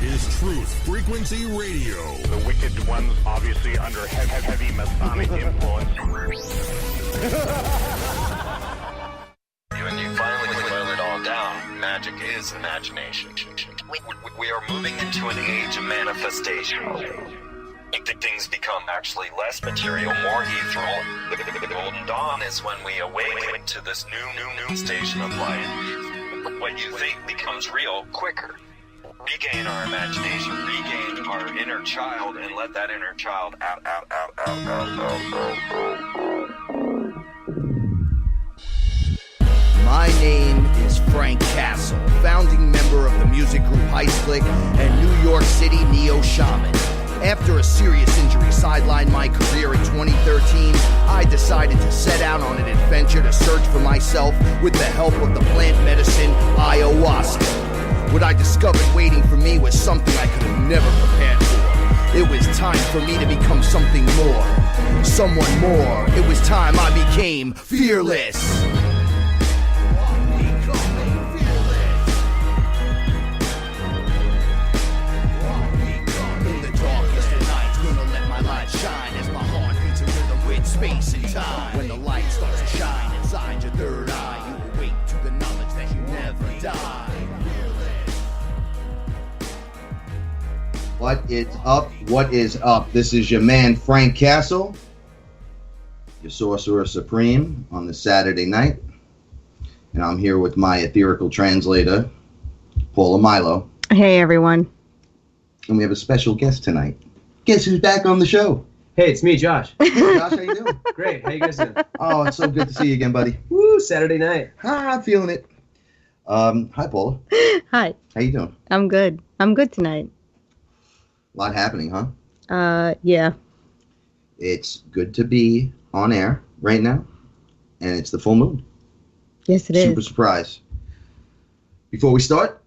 is Truth Frequency Radio. The wicked ones obviously under heavy Masonic influence. When you finally boil it all down, magic is imagination. We are moving into an age of manifestation. Things become actually less material, more ethereal. The golden dawn is when we awaken to this new station of life. What you think becomes real quicker. Regain our imagination, regain our inner child, and let that inner child out. My name is Frank Castle, founding member of the music group Heist Click and New York City Neo Shaman. After a serious injury sidelined my career in 2013, I decided to set out on an adventure to search for myself with the help of the plant medicine ayahuasca. What I discovered waiting for me was something I could have never prepared for. It was time for me to become something more, someone more. It was time I became fearless. Shine as my heart beats a rhythm with space and time. When the light starts to shine inside your third eye, you awake to the knowledge that you never die. What is up? What is up? This is your man Frank Castle, your Sorcerer Supreme on the Saturday night. And I'm here with my etherical translator, Paula Milo. Hey, everyone. And we have a special guest tonight. Guess who's back on the show? Hey, it's me, Josh. Hey, Josh, how you doing? Great. How you guys doing? Oh, it's so good to see you again, buddy. Woo, Saturday night. I'm feeling it. Hi, Paula. Hi. How you doing? I'm good. I'm good tonight. A lot happening, huh? Yeah. It's good to be on air right now, and it's the full moon. Yes, it is. Super surprise. Before we start,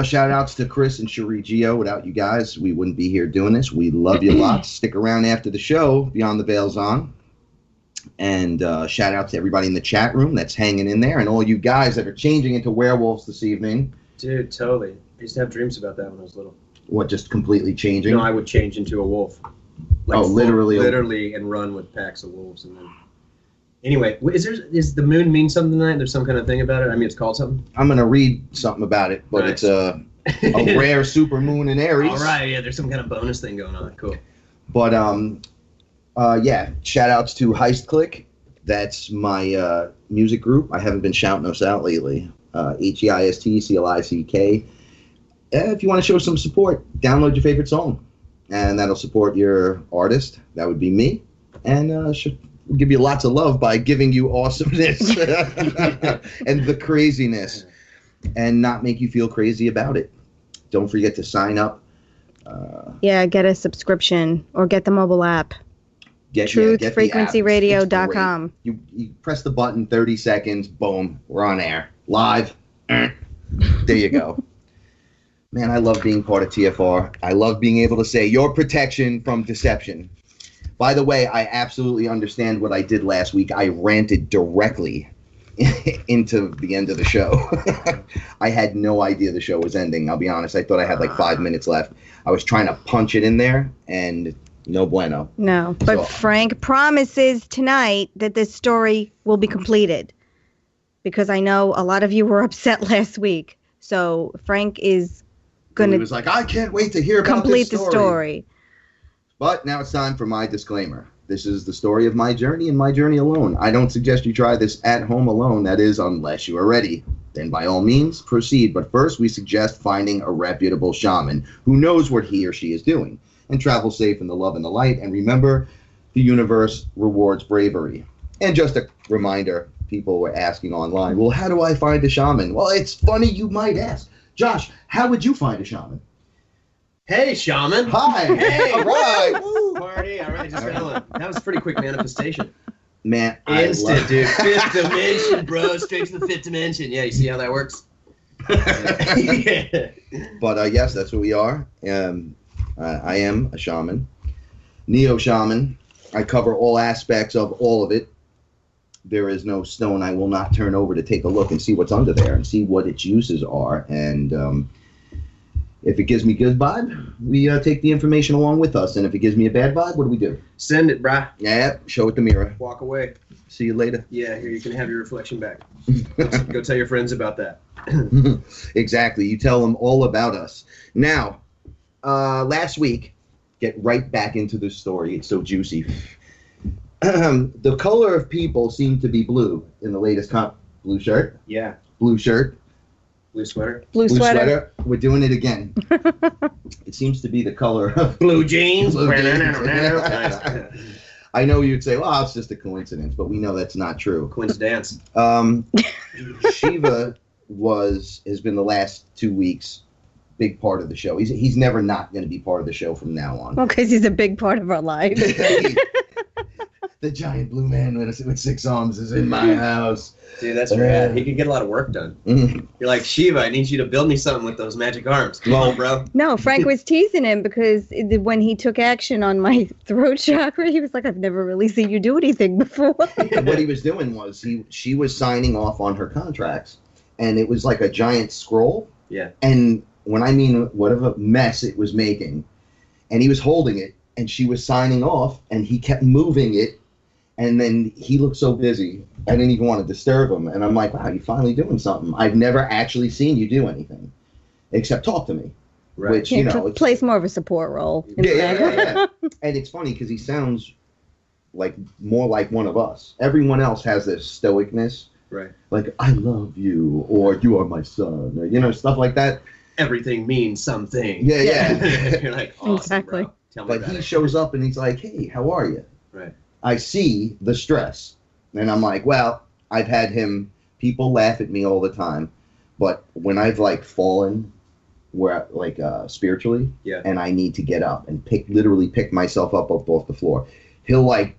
shout outs to Chris and Cherie Gio. Without you guys, we wouldn't be here doing this. We love you lots. Stick around after the show, Beyond the Veil's on. And shout out to everybody in the chat room that's hanging in there, and all you guys that are changing into werewolves this evening. Dude, totally. I used to have dreams about that when I was little. What, just completely changing? No, I would change into a wolf. Like literally. Literally, and run with packs of wolves. And then. Anyway, is the moon mean something tonight? There's some kind of thing about it? I mean, it's called something? I'm going to read something about it, but nice. It's a rare super moon in Aries. All right, yeah, there's some kind of bonus thing going on. Cool. But, yeah, shout outs to Heist Click. That's my music group. I haven't been shouting us out lately. HEISTCLICK. If you want to show some support, download your favorite song, and that'll support your artist. That would be me, and we'll give you lots of love by giving you awesomeness and the craziness, and not make you feel crazy about it. Don't forget to sign up. Get a subscription or get the mobile app. TruthFrequencyRadio.com. You press the button, 30 seconds, boom, we're on air. Live. There you go. Man, I love being part of TFR. I love being able to say your protection from deception. By the way, I absolutely understand what I did last week. I ranted directly into the end of the show. I had no idea the show was ending. I'll be honest. I thought I had like 5 minutes left. I was trying to punch it in there, and no bueno. No, but Frank promises tonight that this story will be completed, because I know a lot of you were upset last week. So Frank is going to... He was like, I can't wait to hear about complete the story. But now it's time for my disclaimer. This is the story of my journey and my journey alone. I don't suggest you try this at home alone. That is, unless you are ready. Then by all means, proceed. But first, we suggest finding a reputable shaman who knows what he or she is doing. And travel safe in the love and the light. And remember, the universe rewards bravery. And just a reminder, people were asking online, well, how do I find a shaman? Well, it's funny you might ask. Josh, how would you find a shaman? Hey, shaman. Hi. Hey. All right. Woo. Party. All right. Just that was a pretty quick manifestation. Man, instant, dude. Fifth dimension, bro. Straight to the fifth dimension. Yeah, you see how that works? Yeah. But yes, that's what we are. I am a shaman. Neo shaman. I cover all aspects of all of it. There is no stone I will not turn over to take a look and see what's under there and see what its uses are. And If it gives me good vibe, we take the information along with us. And if it gives me a bad vibe, what do? Send it, brah. Yeah, show it the mirror. Walk away. See you later. Yeah, here you can have your reflection back. Go tell your friends about that. Exactly. You tell them all about us. Now, last week, get right back into the story. It's so juicy. The color of people seemed to be blue in the latest blue shirt. Yeah. Blue shirt. Blue sweater. Blue sweater. We're doing it again. It seems to be the color of Blue jeans. Blue jeans. I know you'd say, well, it's just a coincidence, but we know that's not true. Coincidence. Shiva has been the last 2 weeks big part of the show. He's never not going to be part of the show from now on. Well, because he's a big part of our lives. The giant blue man with 6 arms is in my house. Dude, that's rad. He can get a lot of work done. Mm-hmm. You're like, Shiva, I need you to build me something with those magic arms. Come on, bro. No, Frank was teasing him because when he took action on my throat chakra, he was like, I've never really seen you do anything before. What he was doing was she was signing off on her contracts, and it was like a giant scroll. Yeah. And when I mean whatever mess it was making, and he was holding it, and she was signing off, and he kept moving it, and then he looked so busy, I didn't even want to disturb him. And I'm like, wow, you're finally doing something. I've never actually seen you do anything, except talk to me. Right. Which, He you know, plays more of a support role. yeah. And it's funny because he sounds like more like one of us. Everyone else has this stoicness. Right. Like, I love you, or you are my son, or, you know, stuff like that. Everything means something. Yeah. You're like, awesome, Exactly. bro. Tell me But about he it. shows up and he's like, hey, how are you? Right. I see the stress. And I'm like, well, I've had people laugh at me all the time, but when I've like fallen where like spiritually, Yeah. and I need to get up and literally pick myself up off the floor, he'll like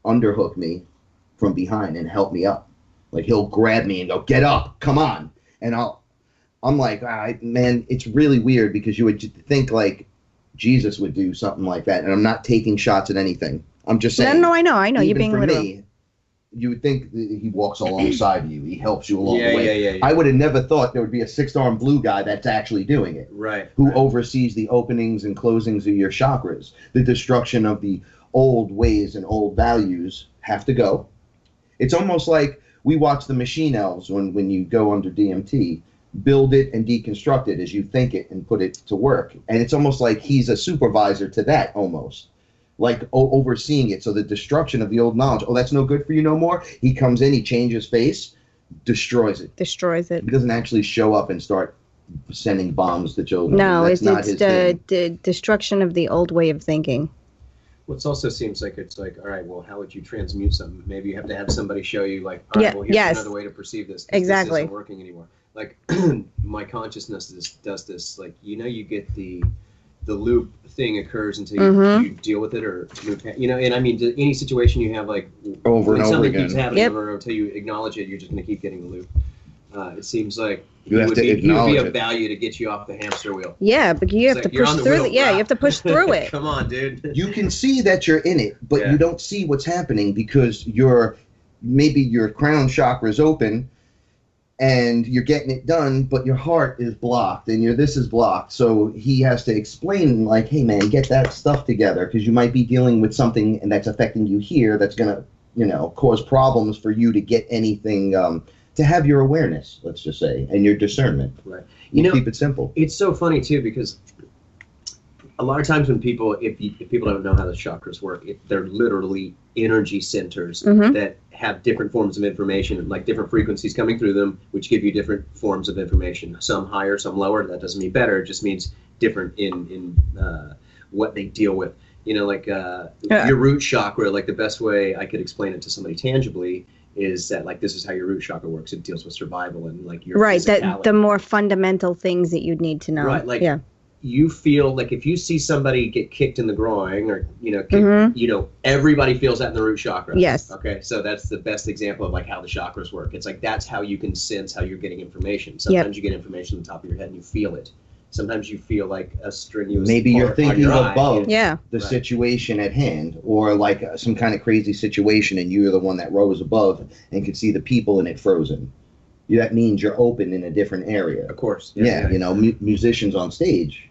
underhook me from behind and help me up. Like he'll grab me and go, get up, come on. And I'm like, man, it's really weird because you would think like Jesus would do something like that. And I'm not taking shots at anything. I'm just saying. No, I know. You're even being for literal. me, you would think that he walks alongside you. He helps you along Yeah, the way. yeah. I would have never thought there would be a 6-armed blue guy that's actually doing it. Right. Who right. oversees the openings and closings of your chakras. The destruction of the old ways and old values have to go. It's almost like we watch the machine elves when you go under DMT, build it and deconstruct it as you think it and put it to work. And it's almost like he's a supervisor to that almost. Like overseeing it. So the destruction of the old knowledge, that's no good for you no more. He comes in, he changes face, destroys it. Destroys it. He doesn't actually show up and start sending bombs to children. No, That's not it's his thing. the destruction of the old way of thinking. Well, it also seems like it's like, all right, well, how would you transmute something? Maybe you have to have somebody show you, like, all right, well, here's yes. another way to perceive this. Exactly. This isn't working anymore. Like, my consciousness does this. Like, you get the loop thing occurs until you deal with it or move past, and I mean, any situation you have, like, Over when and over something again. keeps happening Yep. over until you acknowledge it, you're just going to keep getting the loop. It seems like You have would to be acknowledge of it. value to get you off the hamster wheel. Yeah, but you have It's to like, you're push on the through wheel, Yeah, bro. you have to push through it. Come on, dude. You can see that you're in it, but Yeah. you don't see what's happening because maybe your crown chakra is open and you're getting it done, but your heart is blocked and this is blocked. So he has to explain, like, hey man, get that stuff together because you might be dealing with something and that's affecting you here that's going to, cause problems for you to get anything, to have your awareness, let's just say, and your discernment. Right. Keep it simple. It's so funny too because a lot of times when people, if people don't know how the chakras work, they're literally energy centers that have different forms of information, like different frequencies coming through them, which give you different forms of information. Some higher, some lower. That doesn't mean better. It just means different in what they deal with. Like your root chakra. Like the best way I could explain it to somebody tangibly is that, like, this is how your root chakra works. It deals with survival and like your Right, that physicality. the more fundamental things that you'd need to know. Right, like yeah. you feel like if you see somebody get kicked in the groin or kicked, everybody feels that in the root chakra. Yes. Okay, so that's the best example of like how the chakras work. It's like that's how you can sense how you're getting information. Sometimes you get information on the top of your head and you feel it. Sometimes you feel like a strenuous Maybe you're part on thinking your eye. above Yeah. the Right. situation at hand, or like some kind of crazy situation, and you're the one that rose above and could see the people in it frozen. that means you're open in a different area. Of course. Yeah, you know, musicians on stage.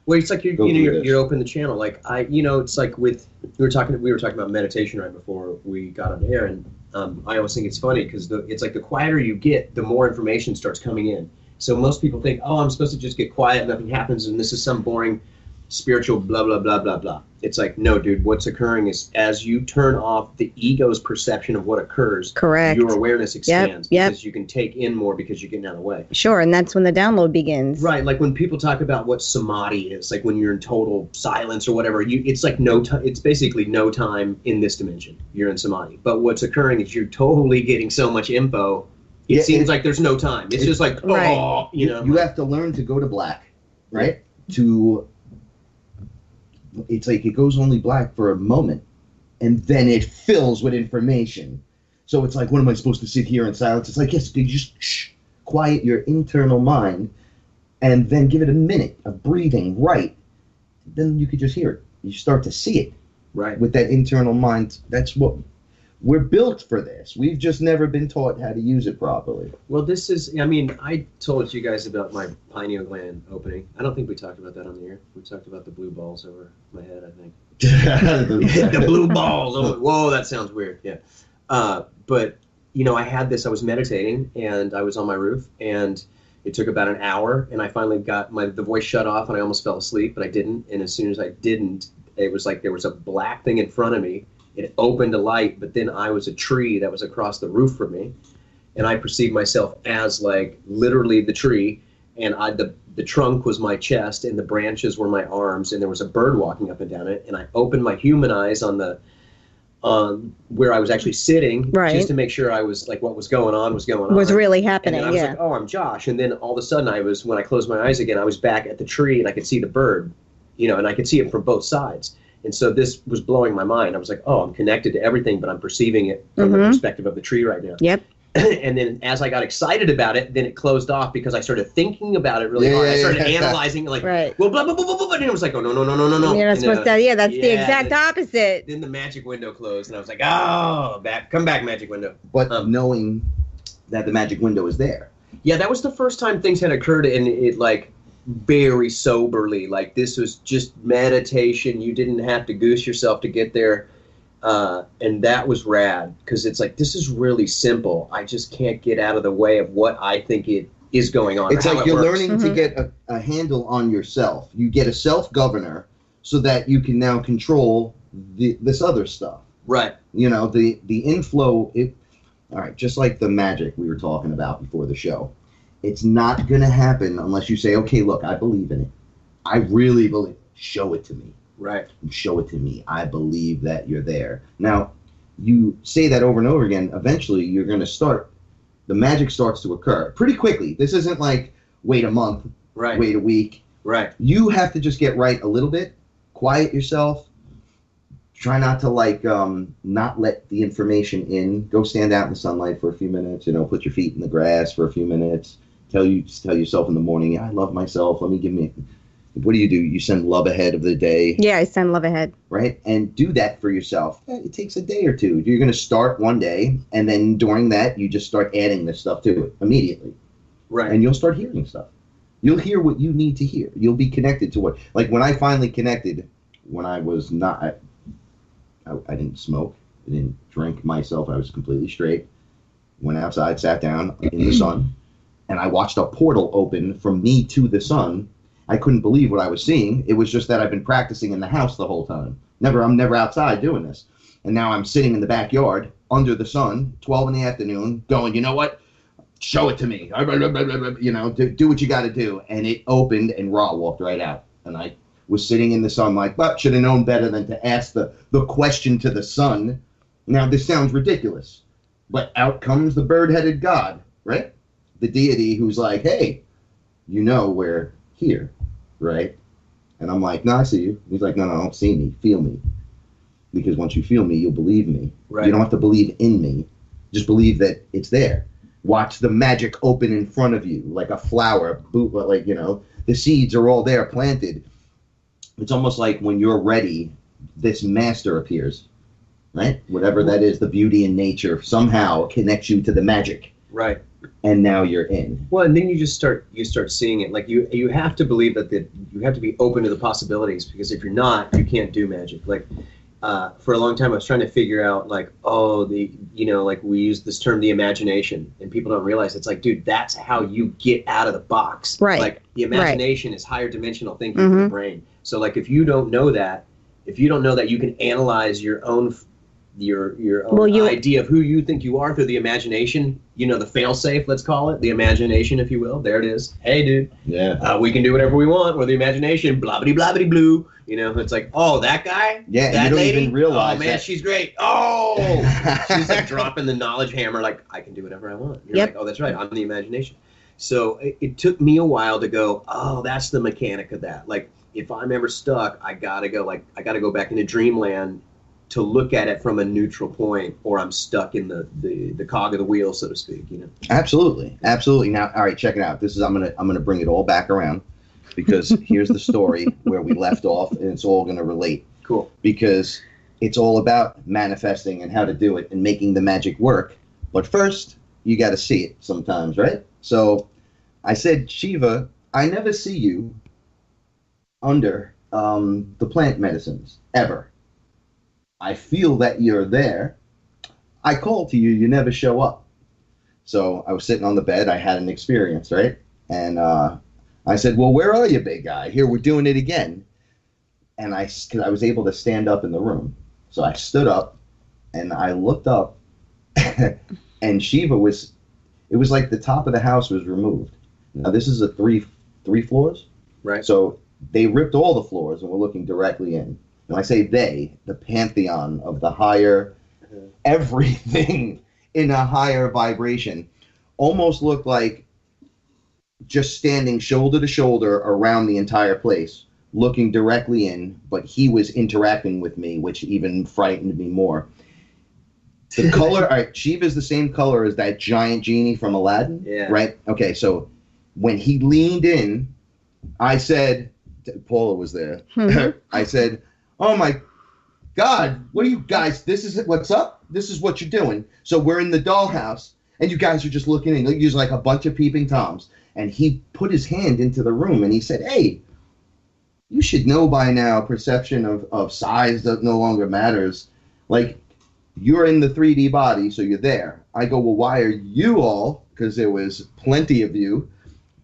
Well, it's like you're open the channel. Like it's like we were talking about meditation right before we got on air, and I always think it's funny because it's like the quieter you get, the more information starts coming in. So most people think, oh, I'm supposed to just get quiet, nothing happens, and this is some boring spiritual blah blah blah blah blah. It's like, no, dude, what's occurring is as you turn off the ego's perception of what occurs, correct, your awareness expands yep. because you can take in more because you're getting out of the way. Sure, and that's when the download begins. Right, like when people talk about what samadhi is, like when you're in total silence or whatever, it's like no time. It's basically no time in this dimension. You're in samadhi, but what's occurring is you're totally getting so much info. It seems like there's no time. It's just like, right. You have to learn to go to black, right? It's like it goes only black for a moment, and then it fills with information. So it's like, what am I supposed to sit here in silence? It's like, yes, you just quiet your internal mind, and then give it a minute of breathing, right? Then you could just hear it. You start to see it, right? With that internal mind. That's what we're built for. This. We've just never been taught how to use it properly. Well, this is. I mean, I told you guys about my pineal gland opening. I don't think we talked about that on the air. We talked about the blue balls over my head, I think. The blue balls. Oh, whoa, that sounds weird. Yeah. But I had this. I was meditating, and I was on my roof, and it took about an hour, and I finally got the voice shut off, and I almost fell asleep, but I didn't. And as soon as I didn't, it was like there was a black thing in front of me. It opened a light, but then I was a tree that was across the roof from me, and I perceived myself as like literally the tree, and the trunk was my chest, and the branches were my arms, and there was a bird walking up and down it, and I opened my human eyes on where I was actually sitting, right, just to make sure I was like what was going on was really happening. And then I was like, oh, I'm Josh, and then all of a sudden when I closed my eyes again, I was back at the tree, and I could see the bird, and I could see it from both sides. And so this was blowing my mind. I was like, oh, I'm connected to everything, but I'm perceiving it from the perspective of the tree right now. Yep. And then as I got excited about it, then it closed off because I started thinking about it really hard. I started analyzing, like, well, blah, blah, blah, blah, blah. And it was like, oh, no. You're not supposed to. That's the exact opposite. Then the magic window closed, and I was like, oh, come back, magic window. But knowing that the magic window is there. Yeah, that was the first time things had occurred, and it, like, very soberly, like this was just meditation. You didn't have to goose yourself to get there, and that was rad because it's like, this is really simple. I just can't get out of the way of what I think it is going on. It's like you're learning to get a handle on yourself. You get a self-governor so that you can now control this other stuff. Right. The inflow. All right, just like the magic we were talking about before the show. It's not going to happen unless you say, okay, look, I believe in it. I really believe. Show it to me. Right. Show it to me. I believe that you're there. Now, you say that over and over again. Eventually, you're going to the magic starts to occur pretty quickly. This isn't like wait a month, wait a week. Right. You have to just get right a little bit, quiet yourself. Try not to not let the information in. Go stand out in the sunlight for a few minutes. Put your feet in the grass for a few minutes. Tell yourself in the morning, I love myself. What do? You send love ahead of the day. Yeah, I send love ahead. Right? And do that for yourself. It takes a day or two. You're going to start one day, and then during that, you just start adding this stuff to it immediately. Right. And you'll start hearing stuff. You'll hear what you need to hear. You'll be connected to what. Like when I finally connected, when I was not, I didn't smoke. I didn't drink myself. I was completely straight. Went outside, sat down in the sun. And I watched a portal open from me to the sun. I couldn't believe what I was seeing. It was just that I've been practicing in the house the whole time. I'm never outside doing this. And now I'm sitting in the backyard under the sun, 12 in the afternoon, going, you know what? Show it to me. Do what you got to do. And it opened, and Ra walked right out. And I was sitting in the sun like, but should have known better than to ask the question to the sun. Now, this sounds ridiculous, but out comes the bird-headed god, right? The deity who's like, hey, we're here, right? And I'm like, no, I see you. He's like, no, don't see me, feel me. Because once you feel me, you'll believe me. Right. You don't have to believe in me. Just believe that it's there. Watch the magic open in front of you, like a flower, the seeds are all there planted. It's almost like when you're ready, this master appears, right? Whatever that is, the beauty in nature somehow connects you to the magic. Right. and now you're in. Well, and then you start seeing it. Like you have to believe that you have to be open to the possibilities, because if you're not, you can't do magic. Like for a long time, I was trying to figure out like, like we use this term, the imagination, and people don't realize it's like, dude, that's how you get out of the box. Right. Like the imagination is higher dimensional thinking in the brain. So like if you don't know that you can analyze your own idea of who you think you are through the imagination, the fail-safe, let's call it, the imagination, if you will. There it is. Hey, dude. Yeah. We can do whatever we want with the imagination. Blah-bitty blue. It's like, oh, that guy? Yeah, that you don't lady? even realize Oh, man, that. she's great. Oh! She's like dropping the knowledge hammer, like, I can do whatever I want. You're like, oh, that's right. I'm the imagination. So it took me a while to go, oh, that's the mechanic of that. Like, if I'm ever stuck, I gotta go back into dreamland to look at it from a neutral point, or I'm stuck in the cog of the wheel, so to speak. Absolutely. Now, all right, check it out. This is I'm gonna bring it all back around, because here's the story where we left off, and it's all gonna relate. Cool. Because it's all about manifesting and how to do it and making the magic work. But first, you got to see it sometimes, right? So I said, Shiva, I never see you under the plant medicines ever. I feel that you're there. I call to you, you never show up. So I was sitting on the bed, I had an experience, right? And I said, well, where are you, big guy? Here, we're doing it again. And because I was able to stand up in the room. So I stood up and I looked up and Shiva it was like the top of the house was removed. Now this is a three floors. Right. So they ripped all the floors and we're looking directly in. When I say they, the pantheon of the higher, everything in a higher vibration almost looked like just standing shoulder to shoulder around the entire place, looking directly in, but he was interacting with me, which even frightened me more. The color, all right, Shiva's the same color as that giant genie from Aladdin, right? Okay, so when he leaned in, I said, Paula was there, I said, oh my God, what are you guys, this is what's up? This is what you're doing. So we're in the dollhouse, and you guys are just looking in, using like a bunch of peeping Toms. And he put his hand into the room, and he said, hey, you should know by now, perception of size no longer matters. Like, you're in the 3D body, so you're there. I go, well, why are you all, because there was plenty of you,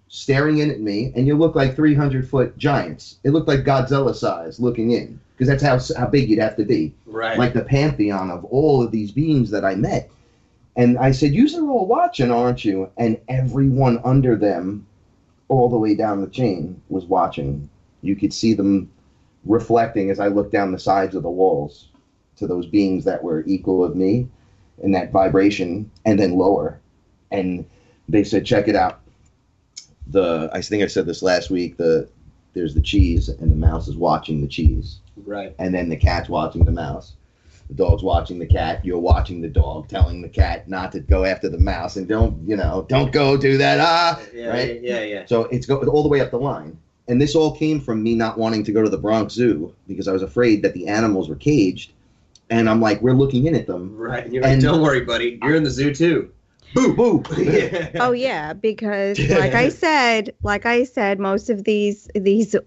staring in at me, and you look like 300-foot giants. It looked like Godzilla size looking in, because that's how big you'd have to be. Right. Like the pantheon of all of these beings that I met. And I said, yous are all watching, aren't you? And everyone under them, all the way down the chain, was watching. You could see them reflecting as I looked down the sides of the walls to those beings that were equal of me in that vibration, and then lower. And they said, check it out. I think I said this last week, there's the cheese, and the mouse is watching the cheese. Right. And then the cat's watching the mouse. The dog's watching the cat. You're watching the dog, telling the cat not to go after the mouse, and don't go do that. Right? Yeah. So it's all the way up the line. And this all came from me not wanting to go to the Bronx Zoo because I was afraid that the animals were caged. And I'm like, we're looking in at them. Right. And you're like, don't worry, buddy. You're in the zoo too. Boo, boo. Oh yeah, because like I said, most of these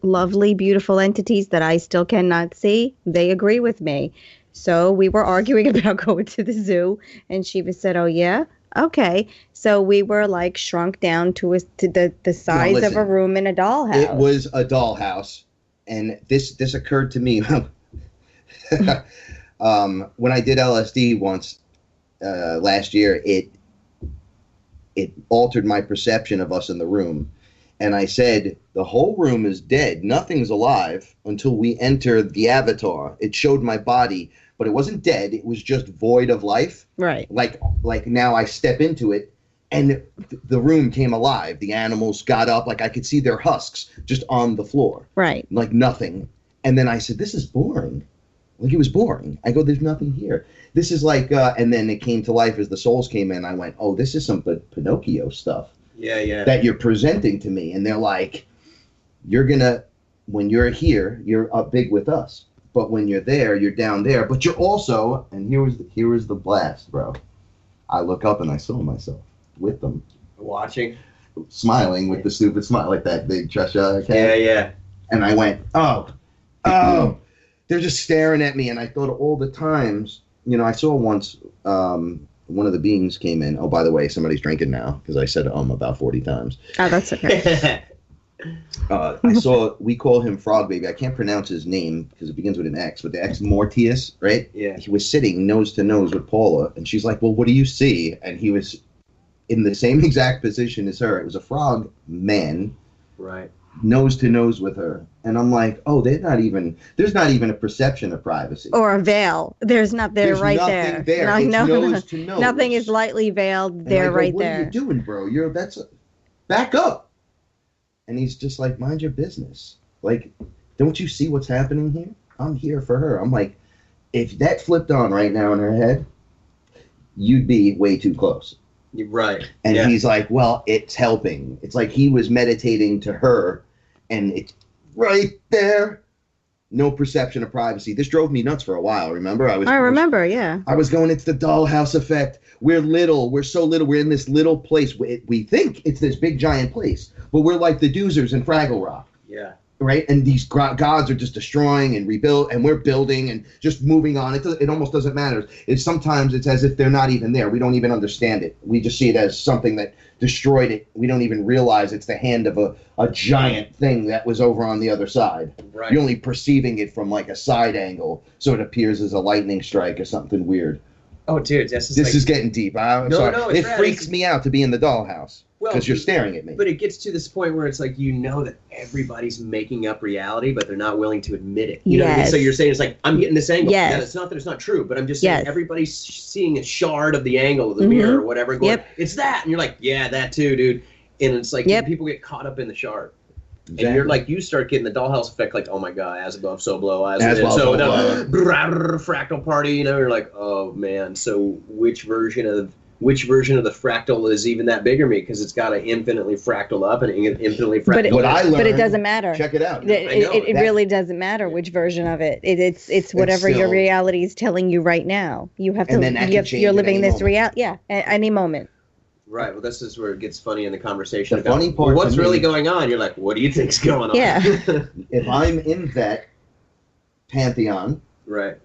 lovely, beautiful entities that I still cannot see, they agree with me. So we were arguing about going to the zoo, and Shiva said, "Oh yeah, okay." So we were like shrunk down to the size of a room in a dollhouse. It was a dollhouse, and this occurred to me when I did LSD once last year. It altered my perception of us in the room. And I said, the whole room is dead. Nothing's alive until we enter the avatar. It showed my body, but it wasn't dead. It was just void of life. Right. Like now I step into it, and the room came alive. The animals got up. Like I could see their husks just on the floor. Right. Like nothing. And then I said, this is boring. Like it was boring. I go, there's nothing here. This is like, and then it came to life as the souls came in. I went, oh, this is some Pinocchio stuff. Yeah. That you're presenting to me. And they're like, when you're here, you're up big with us. But when you're there, you're down there. But you're also, and here was the blast, bro. I look up and I saw myself with them. Watching. Smiling with the stupid smile, like that big Cheshire cat. Yeah. And I went, oh, they're just staring at me. And I thought of all the times, I saw once one of the beings came in. Oh, by the way, somebody's drinking now because I said about 40 times. Oh, that's okay. We call him Frog Baby. I can't pronounce his name because it begins with an X, but the X Mortius, right? Yeah. He was sitting nose to nose with Paula, and she's like, well, what do you see? And he was in the same exact position as her. It was a frog man. Right. Nose to nose with her. And I'm like, oh, there's not even a perception of privacy. Or a veil. There's not there. There's right nothing there. It's nose to nose. Nothing is lightly veiled there, right what there. What are you doing, bro? Back up. And he's just like, mind your business. Like, don't you see what's happening here? I'm here for her. I'm like, if that flipped on right now in her head, you'd be way too close. Right. And he's like, well, it's helping. It's like he was meditating to her, and it's right there. No perception of privacy. This drove me nuts for a while, remember? I remember, yeah. I was going, it's the dollhouse effect. We're little. We're so little. We're in this little place. We think it's this big, giant place, but we're like the Doozers in Fraggle Rock. Yeah. Right? And these gods are just destroying and rebuild, and we're building and just moving on. It almost doesn't matter. Sometimes it's as if they're not even there. We don't even understand it. We just see it as something that destroyed it. We don't even realize it's the hand of a giant thing that was over on the other side. Right. You're only perceiving it from like a side angle, so it appears as a lightning strike or something weird. Oh, dude, this is getting deep. I'm sorry. No, it freaks me out to be in the dollhouse because you're staring at me. But it gets to this point where it's like that everybody's making up reality, but they're not willing to admit it. You know what I mean? So you're saying it's like, I'm getting this angle. Yes. Yeah, it's not that it's not true, but I'm just saying everybody's seeing a shard of the angle of the mirror or whatever. Going, it's that. And you're like, yeah, that too, dude. And it's like people get caught up in the shard. Exactly. And you're like, you start getting the dollhouse effect, like, oh my god, as above, so below, as within, so down, fractal party. You're like, oh man. So which version of the fractal is even that big or me? Because it's got an infinitely fractal up and an infinitely fractal down. But it doesn't matter. Check it out. It really doesn't matter which version of it. It's whatever your reality is telling you right now. You have to. You're living this reality. Yeah, at any moment. Right. Well, this is where it gets funny in the conversation. The funny part, what's really going on? You're like, what do you think's going on? Yeah. If I'm in that pantheon, right,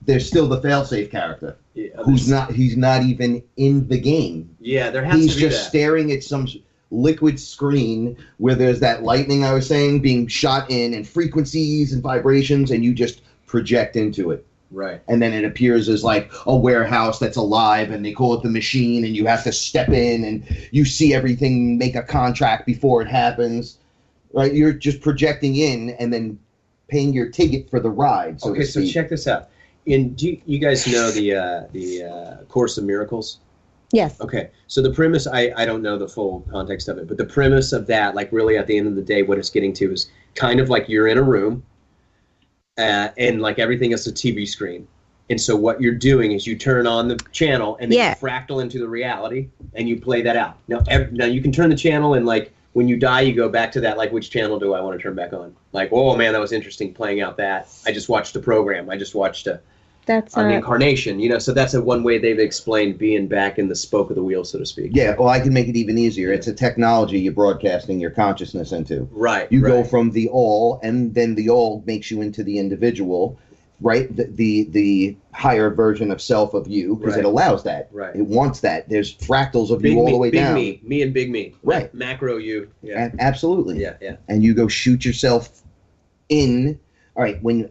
there's still the failsafe character. Yeah, he's not even in the game. Yeah, there has to be that. He's just staring at some liquid screen where there's that lightning I was saying being shot in and frequencies and vibrations, and you just project into it. Right. And then it appears as like a warehouse that's alive, and they call it the machine, and you have to step in and you see everything, make a contract before it happens. Right? You're just projecting in and then paying your ticket for the ride. So check this out. Do you guys know the Course of Miracles? Yes. Okay. So the premise, I don't know the full context of it, but the premise of that, like really at the end of the day, what it's getting to is kind of like you're in a room. And like everything is a TV screen. And so what you're doing is you turn on the channel and then you fractal into the reality and you play that out. Now you can turn the channel and like when you die, you go back to that, like which channel do I want to turn back on? Like, oh man, that was interesting playing out that. I just watched a program. I just watched the incarnation, so that's one way they've explained being back in the spoke of the wheel, so to speak. Yeah, well, I can make it even easier. It's a technology you're broadcasting your consciousness into. Right. You go from the all, and then the all makes you into the individual, right? The higher version of self of you, because it allows that. Right. It wants that. There's fractals of you all the way down. Me and big me. Right. Macro you. Yeah. And absolutely. Yeah. And you go shoot yourself in. All right, when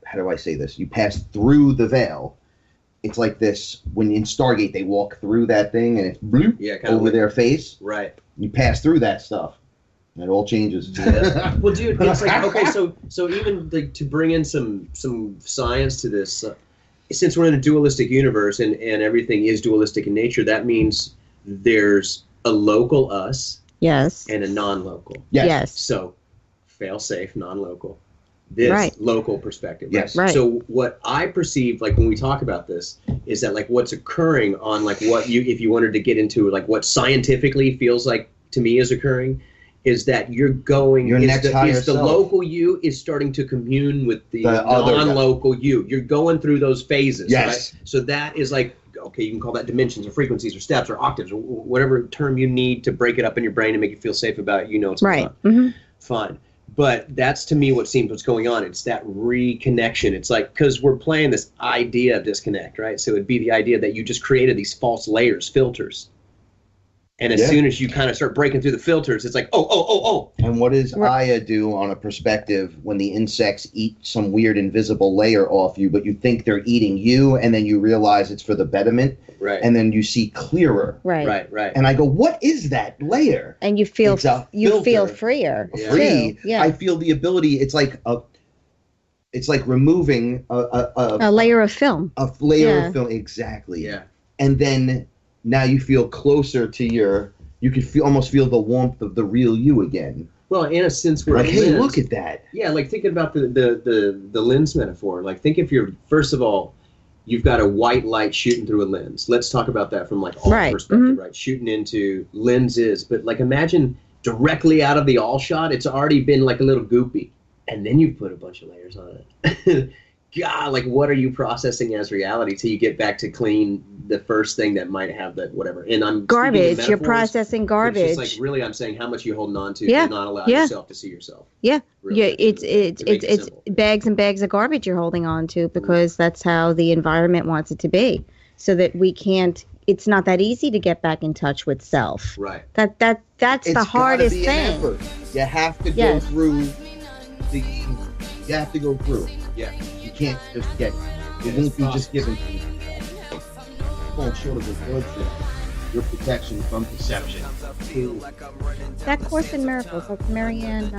how do I say this? You pass through the veil. It's like this, when in Stargate they walk through that thing and it's bloop over their face. Right. You pass through that stuff. And it all changes. Yeah. Well, dude, it's like, okay, so even to bring in some science to this, since we're in a dualistic universe and everything is dualistic in nature, that means there's a local us and a non-local. Yes. So fail safe, non-local. This local perspective. Yes. Right. So what I perceive, like when we talk about this, is that like what's occurring on like what if you wanted to get into like what scientifically feels like to me is occurring, is that you're going, the local you is starting to commune with the non-local you. You're going through those phases. Yes. Right? So that is like, okay, you can call that dimensions or frequencies or steps or octaves or whatever term you need to break it up in your brain and make you feel safe about it. You know what's going on. Mm-hmm. Fine. But that's, to me, what seems what's going on. It's that reconnection. It's like, because we're playing this idea of disconnect, right? So it'd be the idea that you just created these false layers, filters. And as soon as you kind of start breaking through the filters, it's like, oh. And what does Aya do on a perspective when the insects eat some weird invisible layer off you, but you think they're eating you, and then you realize it's for the betterment, right? And then you see clearer, right. And I go, what is that layer? And you feel freer. Free. Yeah. I feel the ability. It's like removing a layer of film. A layer of film, exactly. Yeah. And then now you feel closer to you can almost feel the warmth of the real you again. Well, in a sense, we're like, hey, look at that. Yeah, like thinking about the lens metaphor. Like, think if you're, first of all, you've got a white light shooting through a lens. Let's talk about that from like all perspective, right? Shooting into lenses. But like, imagine directly out of the all shot, it's already been like a little goopy. And then you put a bunch of layers on it. God, like, what are you processing as reality till you get back to clean the first thing that might have that whatever? And I'm garbage. You're processing garbage. It's just like, really, I'm saying how much you're holding on to to not allow yourself to see yourself. Yeah, really. It's bags and bags of garbage you're holding on to because that's how the environment wants it to be. So that we can't. It's not that easy to get back in touch with self. Right. That's the hardest thing. You have to go through You have to go through. Yeah. You can't just get it. It won't be just given to you. Fall short of the word for your protection from deception. That Course in Miracles, that's Marianne.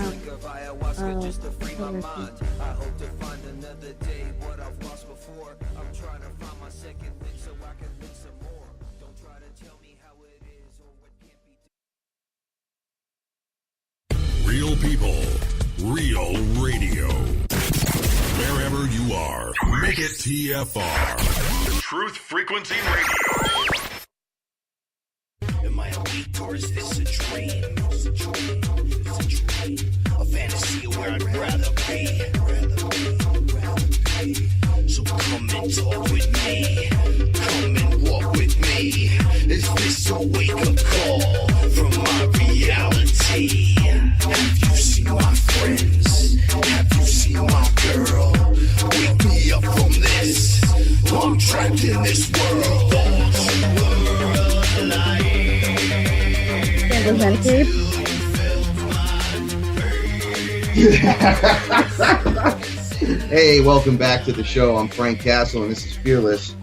Real people, real radio. Wherever you are, make it TFR. Truth Frequency Radio. Am I awake or is this a dream? It's a dream. A fantasy of where I'd rather be. So come and talk with me. Come and walk with me. Is this a wake-up call from my reality? Have you seen my friends? Have you seen my girl? Wake me up from this. I'm trapped in this world. Thought you were alive. Hey, welcome back to the show. I'm Frank Castle, and this is Fearless.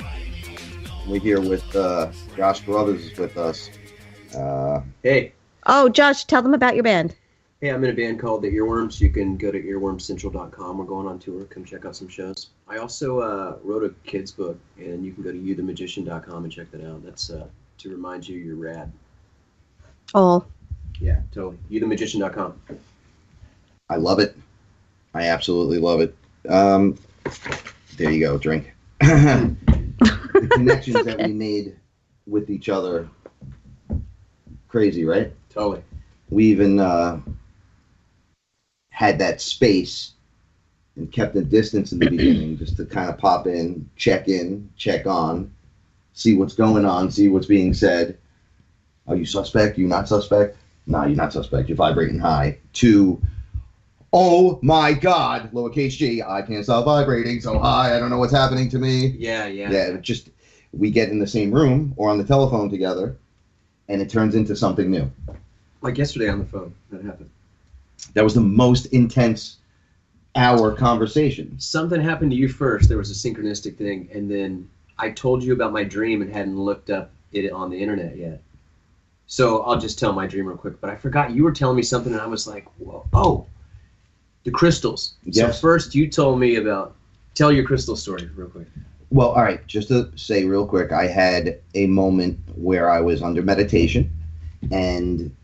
We're here with Josh Carothers is with us. Hey. Oh, Josh, tell them about your band. Hey, I'm in a band called the EarWorms. You can go to earwormscentral.com. We're going on tour. Come check out some shows. I also wrote a kid's book, and you can go to youthemagician.com and check that out. That's to remind you you're rad. Oh. Yeah, totally. youthemagician.com. I love it. I absolutely love it. There you go, drink. The connections that we made with each other, crazy, right? Totally. We even had that space and kept a distance in the beginning just to kind of pop in, check on, see what's going on, see what's being said. Are you suspect? You not suspect? No, you're not suspect. You're vibrating high. To, oh my God, lowercase g, I can't stop vibrating so high. I don't know what's happening to me. Yeah. Just we get in the same room or on the telephone together, and it turns into something new. Like yesterday on the phone, that happened. That was the most intense hour conversation. Something happened to you first. There was a synchronistic thing, and then I told you about my dream and hadn't looked up it on the internet yet. So I'll just tell my dream real quick. But I forgot you were telling me something, and I was like, whoa, oh, the crystals. Yes. So first you told me about, tell your crystal story real quick. Well, all right, just to say real quick, I had a moment where I was under meditation, and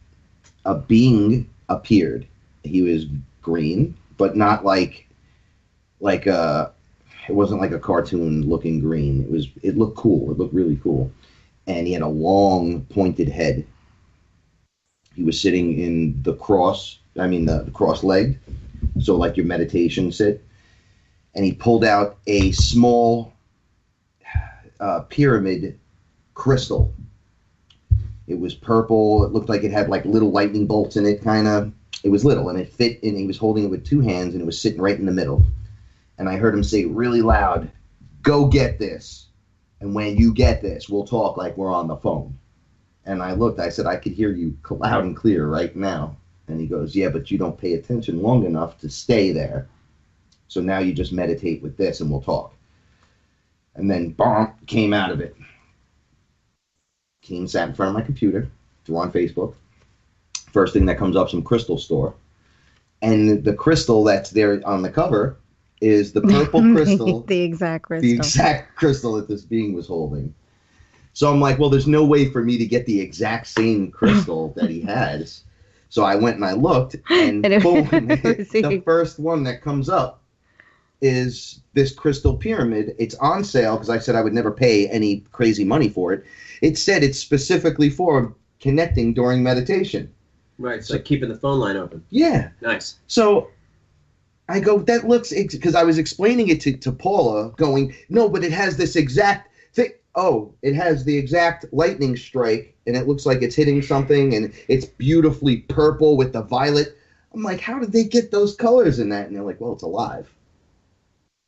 a being appeared. He was green, but not like it wasn't like a cartoon looking green. It looked cool. It looked really cool. And he had a long pointed head. He was sitting in the cross-legged, so like your meditation sit. And he pulled out a small pyramid crystal. It was purple. It looked like it had like little lightning bolts in it, kind of. It was little, and it fit, and he was holding it with 2 hands, and it was sitting right in the middle. And I heard him say really loud, "Go get this. And when you get this, we'll talk like we're on the phone." And I looked, I said, "I could hear you loud and clear right now." And he goes, "Yeah, but you don't pay attention long enough to stay there. So now you just meditate with this and we'll talk." And then, bomb, came out of it. Came, sat in front of my computer, threw on Facebook. First thing that comes up, some crystal store. And the crystal that's there on the cover is the purple crystal. The exact crystal. The exact crystal that this being was holding. So I'm like, well, there's no way for me to get the exact same crystal that he has. So I went and I looked, and boom, the first one that comes up is this crystal pyramid. It's on sale because I said I would never pay any crazy money for it. It said it's specifically for connecting during meditation. Right, it's like keeping the phone line open. Yeah. Nice. So I go, that looks, because I was explaining it to Paula, going, no, but it has this exact thing. Oh, it has the exact lightning strike, and it looks like it's hitting something, and it's beautifully purple with the violet. I'm like, how did they get those colors in that? And they're like, well, it's alive.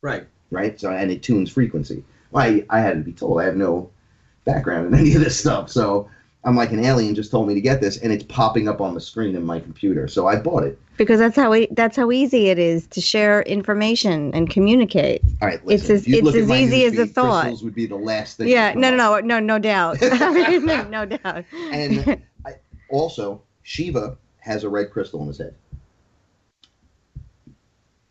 Right. Right? So, and it tunes frequency. Well, I had to be told. I have no background in any of this stuff. So I'm like, an alien just told me to get this, and it's popping up on the screen in my computer. So I bought it. Because that's how easy it is to share information and communicate. All right, listen, it's as easy as a thought. Crystals would be the last thing. Yeah, no doubt. No doubt. And also, Shiva has a red crystal in his head.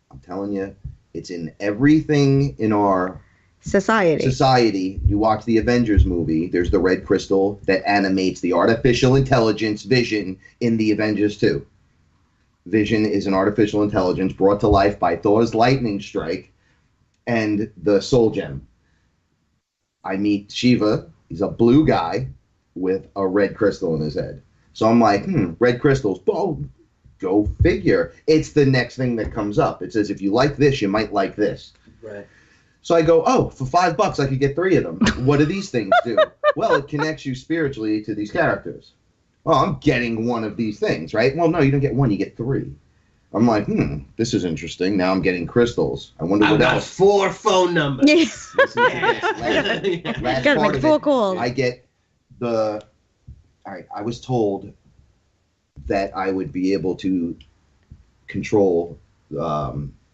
I'm telling you, it's in everything in our society. You watch the Avengers movie, there's the red crystal that animates the artificial intelligence Vision in the Avengers 2. Vision is an artificial intelligence brought to life by Thor's lightning strike and the soul gem. I meet Shiva. He's a blue guy with a red crystal in his head. So I'm like, red crystals. Oh, go figure. It's the next thing that comes up. It says, if you like this, you might like this. Right. So I go, oh, for $5 I could get 3 of them. What do these things do? Well, it connects you spiritually to these characters. Oh, I'm getting one of these things, right? Well, no, you don't get 1, you get 3. I'm like, this is interesting. Now I'm getting crystals. I wonder what else. 4 phone numbers. Yes. Listen to this. Last Gotta part make of 4 it, calls. I get all right, I was told that I would be able to control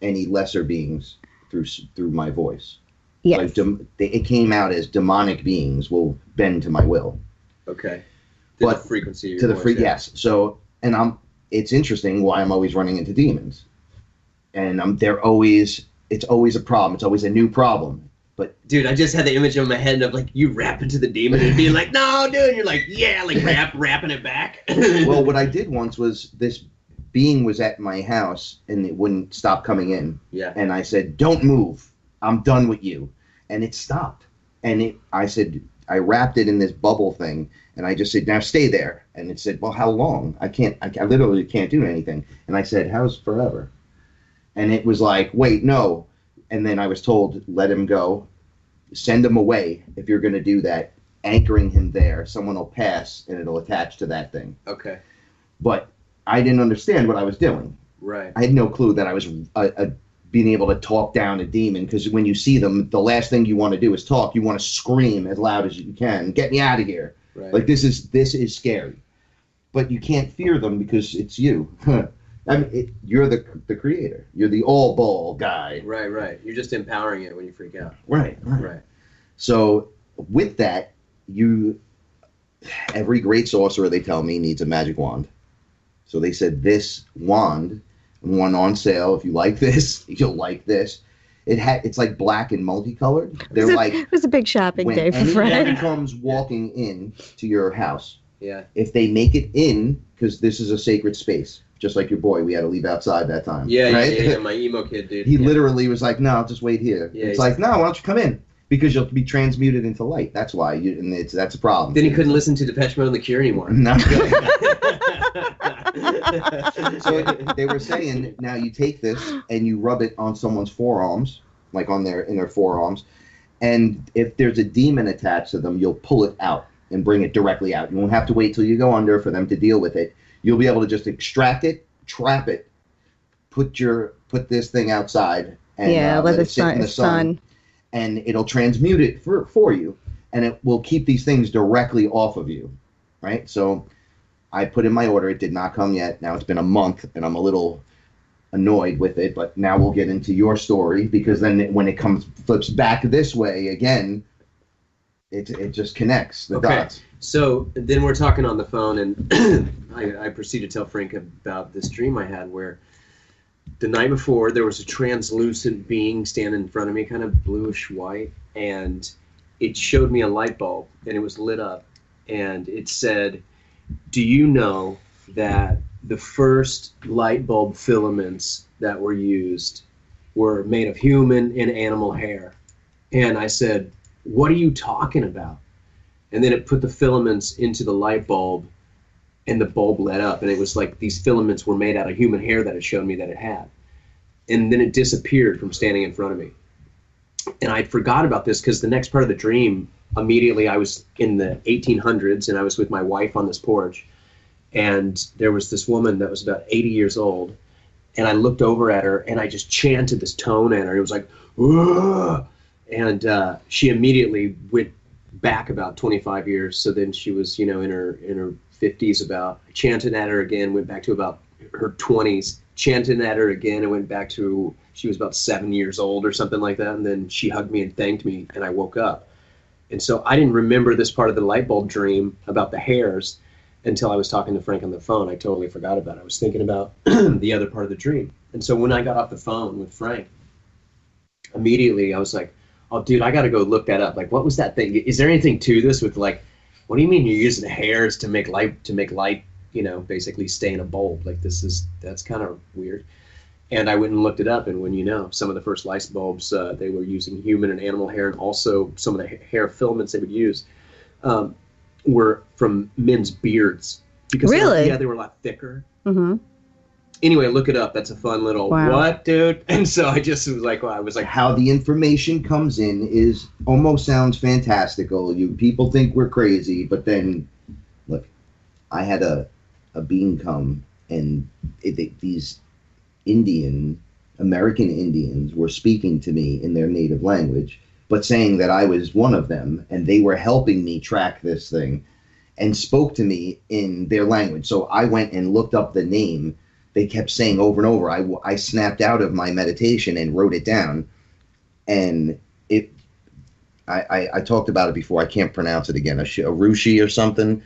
any lesser beings through my voice. Yes. Like, it came out as demonic beings will bend to my will. Okay. But the frequency of to your the voice, yes. So, and it's interesting why I'm always running into demons, and it's always a problem. It's always a new problem. But dude, I just had the image in my head of like you rapping to the demon and being like, "No, dude," and you're like, "Yeah," like rapping it back. Well, what I did once was this being was at my house and it wouldn't stop coming in. Yeah. And I said, "Don't move. I'm done with you," and it stopped. And I said, I wrapped it in this bubble thing. And I just said, now stay there. And it said, well, how long? I literally can't do anything. And I said, how's forever? And it was like, wait, no. And then I was told, let him go. Send him away if you're going to do that. Anchoring him there. Someone will pass and it'll attach to that thing. Okay. But I didn't understand what I was doing. Right. I had no clue that I was being able to talk down a demon. Because when you see them, the last thing you want to do is talk. You want to scream as loud as you can. Get me out of here. Right. Like this is scary, but you can't fear them because it's you. I mean, you're the creator. You're the all ball guy. Right. You're just empowering it when you freak out. Right. So with that, every great sorcerer, they tell me, needs a magic wand. So they said this wand, one on sale. If you like this, you'll like this. It's like black and multicolored. It was a big shopping day for Fred. Anyone comes walking in to your house, yeah. If they make it in, because this is a sacred space, just like your boy, we had to leave outside that time. Yeah, right? yeah, my emo kid, dude. He literally was like, "No, I'll just wait here." Yeah, it's like, "No, why don't you come in?" Because you'll be transmuted into light. That's why, that's a problem. Then he couldn't listen to Depeche Mode and The Cure anymore. Not good. So they were saying, now you take this and you rub it on someone's forearms, like in their forearms, And if there's a demon attached to them, you'll pull it out and bring it directly out. You won't have to wait till you go under for them to deal with it. You'll be able to just extract it, trap it, put this thing outside, and let it sit in the sun, and it'll transmute it for you, and it will keep these things directly off of you, right? So I put in my order. It did not come yet. Now it's been a month, and I'm a little annoyed with it, but now we'll get into your story, because then when it flips back this way again, it just connects the dots. So then we're talking on the phone, and I proceed to tell Frank about this dream I had where the night before there was a translucent being standing in front of me, kind of bluish white, and it showed me a light bulb, and it was lit up, and it said, "Do you know that the first light bulb filaments that were used were made of human and animal hair?" And I said, "What are you talking about?" And then it put the filaments into the light bulb, and the bulb lit up, and it was like these filaments were made out of human hair that it showed me that it had. And then it disappeared from standing in front of me. And I forgot about this because the next part of the dream, immediately I was in the 1800s, and I was with my wife on this porch, and there was this woman that was about 80 years old, and I looked over at her, and I just chanted this tone at her. It was like, "Ugh!" And she immediately went back about 25 years. So then she was, in her 50s about. I chanted at her again, went back to about her 20s, chanted at her again, and went back to, she was about 7 years old or something like that. And then she hugged me and thanked me, and I woke up. And so I didn't remember this part of the light bulb dream about the hairs until I was talking to Frank on the phone. I totally forgot about it. I was thinking about the other part of the dream. And so when I got off the phone with Frank, immediately I was like, "Oh, dude, I got to go look that up. Like, what was that thing? Is there anything to this with, like, what do you mean you're using hairs to make light, basically stay in a bulb? Like, that's kind of weird." And I went and looked it up, and when some of the first light bulbs, they were using human and animal hair, and also some of the hair filaments they would use were from men's beards. Because really? They were a lot thicker. Mm-hmm. Anyway, look it up. That's a fun little what, dude? And so I just was like, how the information comes in is almost sounds fantastical. People think we're crazy, but then look, I had a being come, and these American Indians were speaking to me in their native language, but saying that I was one of them, and they were helping me track this thing, and spoke to me in their language. So I went and looked up the name. They kept saying over and over. I snapped out of my meditation and wrote it down, and I talked about it before. I can't pronounce it again. A rushi or something,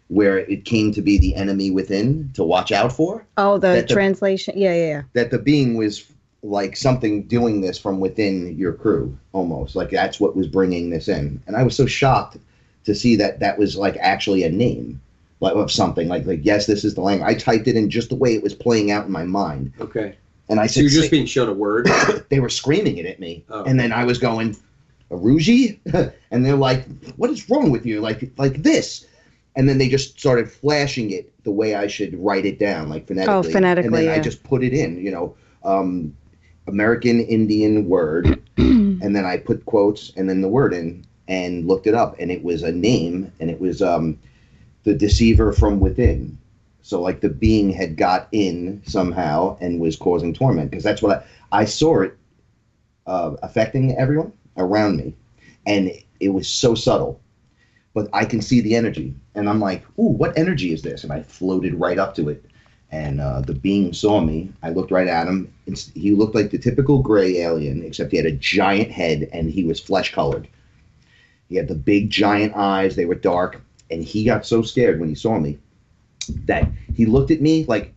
where it came to be the enemy within to watch out for. Oh, the translation. Yeah. That the being was like something doing this from within your crew, almost like that's what was bringing this in. And I was so shocked to see that was like actually a name. Of something like yes, this is the language. I typed it in just the way it was playing out in my mind. Okay. And I said, so you're just being shown a word? They were screaming it at me. Oh. And then I was going, "Aruji?" And they're like, "What is wrong with you? Like this?" And then they just started flashing it the way I should write it down, like phonetically. Oh, phonetically, and then I just put it in, American Indian word, and then I put quotes and then the word in and looked it up, and it was a name, and it was the deceiver from within. So like the being had got in somehow and was causing torment, because that's what I saw it affecting everyone around me, and it was so subtle, but I can see the energy, and I'm like, "Ooh, what energy is this?" And I floated right up to it, and the being saw me. I looked right at him. He looked like the typical gray alien, except he had a giant head and he was flesh colored. He had the big giant eyes. They were dark. And he got so scared when he saw me that he looked at me like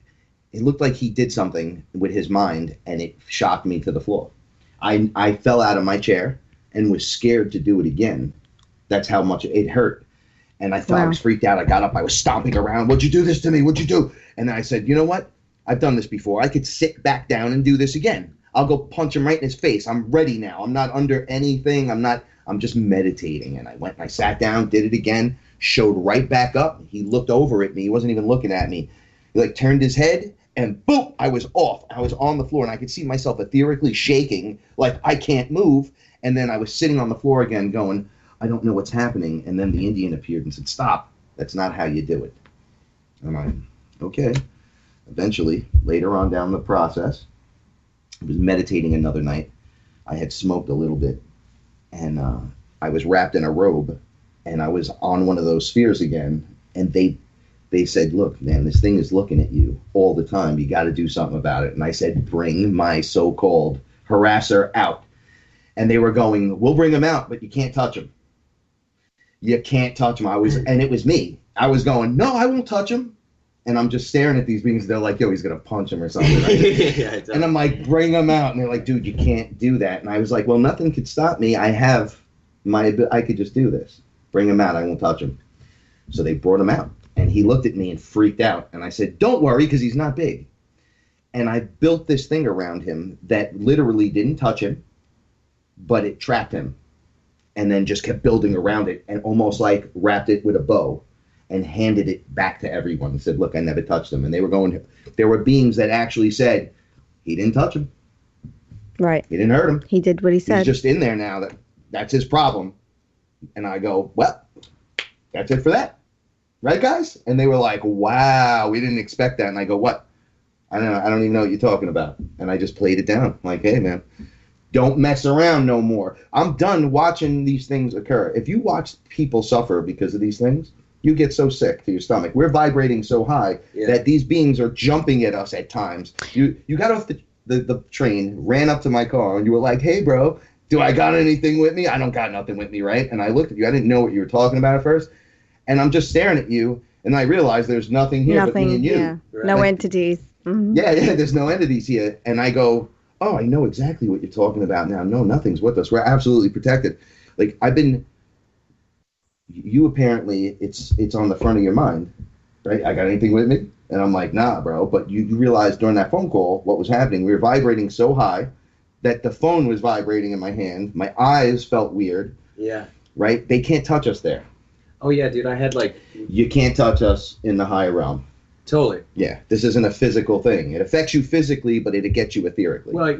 it looked like he did something with his mind, and it shocked me to the floor. I fell out of my chair and was scared to do it again. That's how much it hurt. And I thought I was freaked out. I got up. I was stomping around. "What'd you do this to me? What'd you do?" And then I said, "You know what? I've done this before. I could sit back down and do this again. I'll go punch him right in his face. I'm ready now. I'm not under anything. I'm just meditating." And I went and I sat down, did it again. Showed right back up. He looked over at me. He wasn't even looking at me. He turned his head, and boom, I was off. I was on the floor, and I could see myself etherically shaking like I can't move. And then I was sitting on the floor again going, I don't know what's happening. And then the Indian appeared and said, stop. That's not how you do it. I'm like, okay. Eventually, later on down the process, I was meditating another night. I had smoked a little bit, and I was wrapped in a robe, and I was on one of those spheres again, and they said, look, man, this thing is looking at you all the time. You got to do something about it. And I said, bring my so-called harasser out. And they were going, we'll bring him out, but you can't touch him. You can't touch him. And it was me. I was going, no, I won't touch him. And I'm just staring at these beings. They're like, yo, he's going to punch him or something. Right? And I'm like, bring him out. And they're like, dude, you can't do that. And I was like, well, nothing could stop me. I could just do this. Bring him out. I won't touch him. So they brought him out. And he looked at me and freaked out. And I said, don't worry, because he's not big. And I built this thing around him that literally didn't touch him, but it trapped him. And then just kept building around it and almost like wrapped it with a bow and handed it back to everyone and said, look, I never touched him. And they were there were beings that actually said, he didn't touch him. Right. He didn't hurt him. He did what he said. He's just in there now. That's his problem. And I go, well, that's it for that. Right, guys? And they were like, wow, we didn't expect that. And I go, what? I don't even know what you're talking about. And I just played it down. Like, hey, man, don't mess around no more. I'm done watching these things occur. If you watch people suffer because of these things, you get so sick to your stomach. We're vibrating so high that these beings are jumping at us at times. You got off the train, ran up to my car, and you were like, hey, bro, do I got anything with me? I don't got nothing with me, right? And I looked at you. I didn't know what you were talking about at first. And I'm just staring at you, and I realize there's nothing here but me and you. Yeah. Right? No entities. Mm-hmm. Yeah, there's no entities here. And I go, oh, I know exactly what you're talking about now. No, nothing's with us. We're absolutely protected. Like, you apparently, it's on the front of your mind, right? I got anything with me? And I'm like, nah, bro. But you realize during that phone call what was happening. We were vibrating so high that the phone was vibrating in my hand. My eyes felt weird. Yeah. Right? They can't touch us there. Oh, yeah, dude, I had You can't touch us in the higher realm. Totally. Yeah, this isn't a physical thing. It affects you physically, but it'll get you etherically. Well,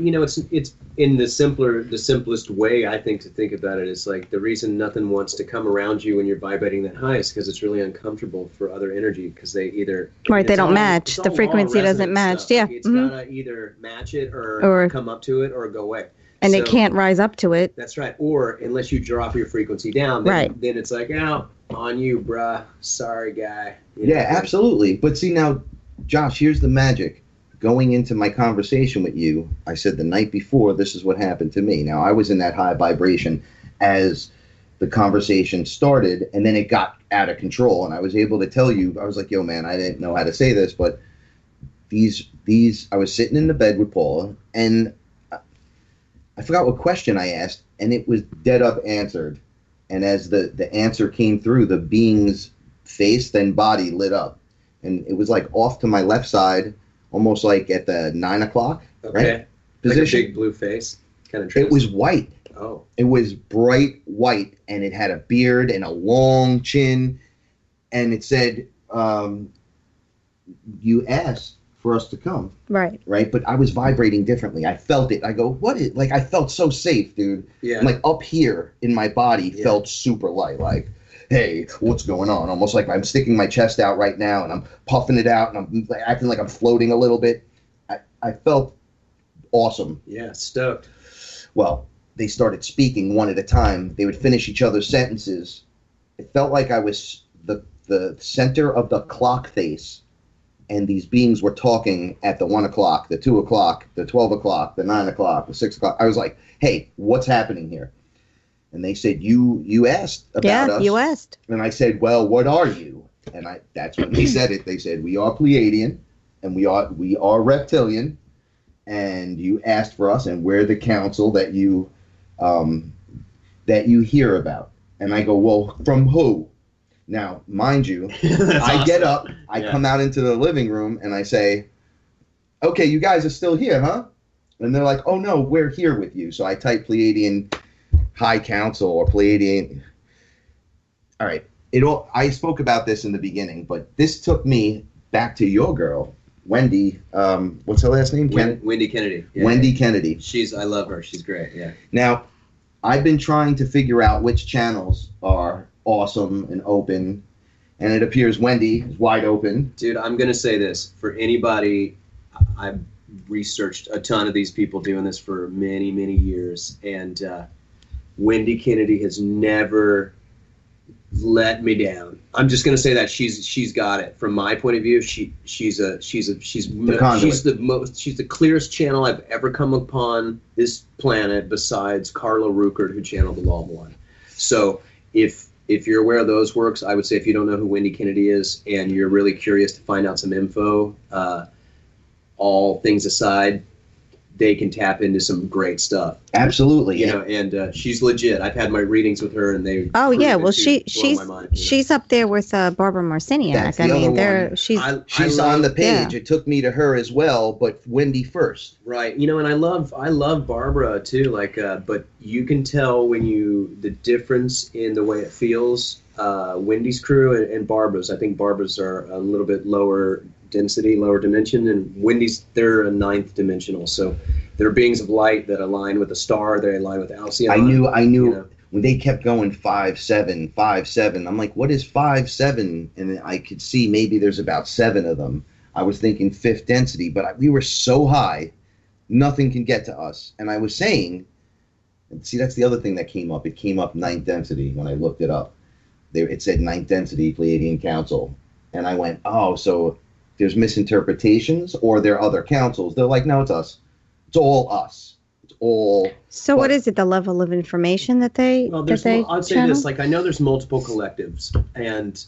it's in the simplest way, I think, to think about it is like the reason nothing wants to come around you when you're vibrating that high is because it's really uncomfortable for other energy because they either... Right, they don't match. The frequency doesn't match. Stuff. Yeah. It's got to either match it or come up to it or go away. And it can't rise up to it. That's right. Or unless you drop your frequency down, then it's like, on you, bruh. Sorry, guy. Absolutely. But see now, Josh, here's the magic. Going into my conversation with you, I said the night before, this is what happened to me. Now, I was in that high vibration as the conversation started, and then it got out of control. And I was able to tell you, I was like, yo, man, I didn't know how to say this, but these I was sitting in the bed with Paula, and I forgot what question I asked, and it was dead up answered. And as the answer came through, the being's face, then body lit up. And it was like off to my left side, almost like at the 9 o'clock right? Position. Like a big blue face? Kind of. It was white. Oh. It was bright white, and it had a beard and a long chin. And it said, you asked for us to come. Right. Right? But I was vibrating differently. I felt it. I go, what is, like, I felt so safe, dude. Yeah. And like up here in my body felt super light. Like, hey, what's going on? Almost like I'm sticking my chest out right now and I'm puffing it out and I'm acting like I'm floating a little bit. I felt awesome. Yeah, stoked. Well, they started speaking one at a time. They would finish each other's sentences. It felt like I was the center of the clock face. And these beings were talking at the 1 o'clock, the 2 o'clock, the 12 o'clock, the 9 o'clock, the 6 o'clock. I was like, hey, what's happening here? And they said, you asked about us. Yeah, you asked. And I said, well, what are you? And that's when they said it. They said, we are Pleiadian, and we are reptilian, and you asked for us, and we're the council that you hear about. And I go, well, from who? Now, mind you, I get up, I come out into the living room, and I say, okay, you guys are still here, huh? And they're like, oh, no, we're here with you. So I type Pleiadian High Council or Pleiadian. All right. I spoke about this in the beginning, but this took me back to your girl, Wendy. What's her last name? Wendy Kennedy. Yeah, Wendy Kennedy. I love her. She's great, yeah. Now, I've been trying to figure out which channels are awesome and open, and it appears Wendy is wide open. Dude, I'm going to say this. For anybody, I've researched a ton of these people doing this for many, many years, and Wendy Kennedy has never let me down. I'm just going to say that she's got it. From my point of view, she's the clearest channel I've ever come upon this planet, besides Carla Ruckert, who channeled the Law of One. So if you're aware of those works, I would say if you don't know who Wendy Kennedy is and you're really curious to find out some info, all things aside, they can tap into some great stuff. Absolutely. You know, and she's legit. I've had my readings with her, and they. Oh yeah, well she's she's up there with Barbara Marciniak. That's the other one. She's on the page. Yeah. It took me to her as well, but Wendy first. Right. You know, and I love Barbara too. Like, but you can tell the difference in the way it feels. Wendy's crew and Barbara's. I think Barbara's are a little bit lower density, lower dimension, and Wendy's, they're a 9th dimensional. So they're beings of light that align with the star. They align with Alcyon. I knew you know. When they kept going 5-7, 5-7. I'm like, what is 5-7? And I could see maybe there's about 7 of them. I was thinking 5th density, but we were so high, nothing can get to us. And I was saying, and see, that's the other thing that came up. It came up 9th density when I looked it up. It said 9th density Pleiadian Council, and I went, oh, so there's misinterpretations, or there are other councils. They're like, no, it's us. It's all us. It's all. So what is it? The level of information that they? Well, I'd say this. Like, I know there's multiple collectives, and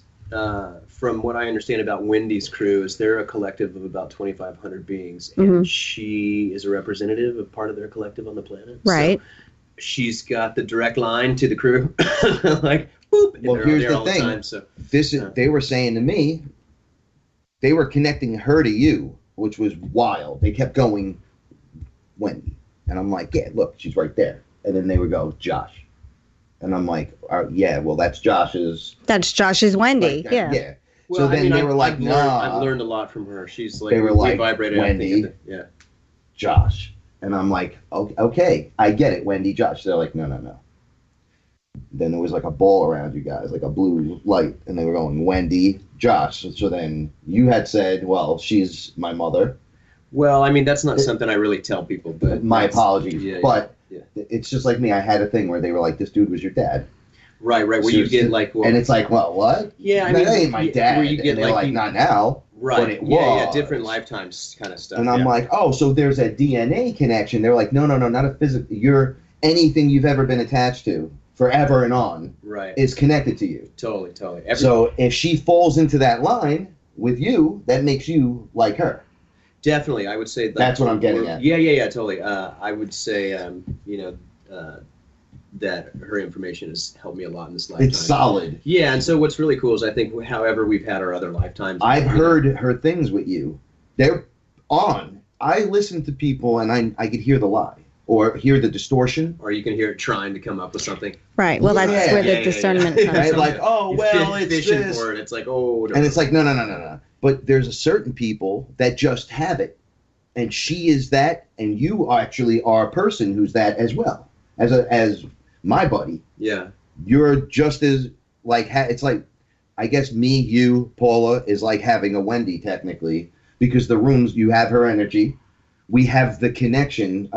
from what I understand about Wendy's crew, is they're a collective of about 2,500 beings, and she is a representative of part of their collective on the planet. Right. So she's got the direct line to the crew, like boop. Well, here's the thing. They were saying to me. They were connecting her to you, which was wild. They kept going, Wendy. And I'm like, yeah, look, she's right there. And then they would go, Josh. And I'm like, yeah, well, that's Josh's. That's Josh's Wendy. Like, yeah. Yeah. Well, so then they were like, I've learned a lot from her. She's like, they were like, vibrated Wendy, yeah. Josh. And I'm like, okay, I get it, Wendy, Josh. They're like, no. Then there was like a ball around you guys, like a blue light, and they were going, Wendy, Josh. So then you had said, well, she's my mother. Well, I mean, that's not something I really tell people, but my apologies. Yeah, but yeah. It's just like me. I had a thing where they were like, this dude was your dad. Right. Where you get like, well, and it's like, well, what? Yeah, I that mean, ain't my dad. Where you get and they're like, not now. Right. But it was. Yeah, different lifetimes kind of stuff. And I'm like, oh, so there's a DNA connection. They're like, no, not a physical. You're anything you've ever been attached to. Forever and on, right, is connected to you. Totally. So if she falls into that line with you, that makes you like her. Definitely, I would say that's what I'm getting at. Yeah, totally. I would say, that her information has helped me a lot in this lifetime. It's solid. Yeah, and so what's really cool is I think, however we've had our other lifetimes. I've heard her things with you. They're on. I listen to people and I could hear the lie. Or hear the distortion. Or you can hear it trying to come up with something. Right. Well, that's where the discernment comes right? from. Like, oh, well, it's this. For it. It's like, oh. No. And it's like, no. But there's a certain people that just have it. And she is that, and you actually are a person who's that as well. As my buddy. Yeah. You're just as, like, it's like, I guess me, you, Paula, is like having a Wendy, technically. Because the rooms, you have her energy. We have the connection,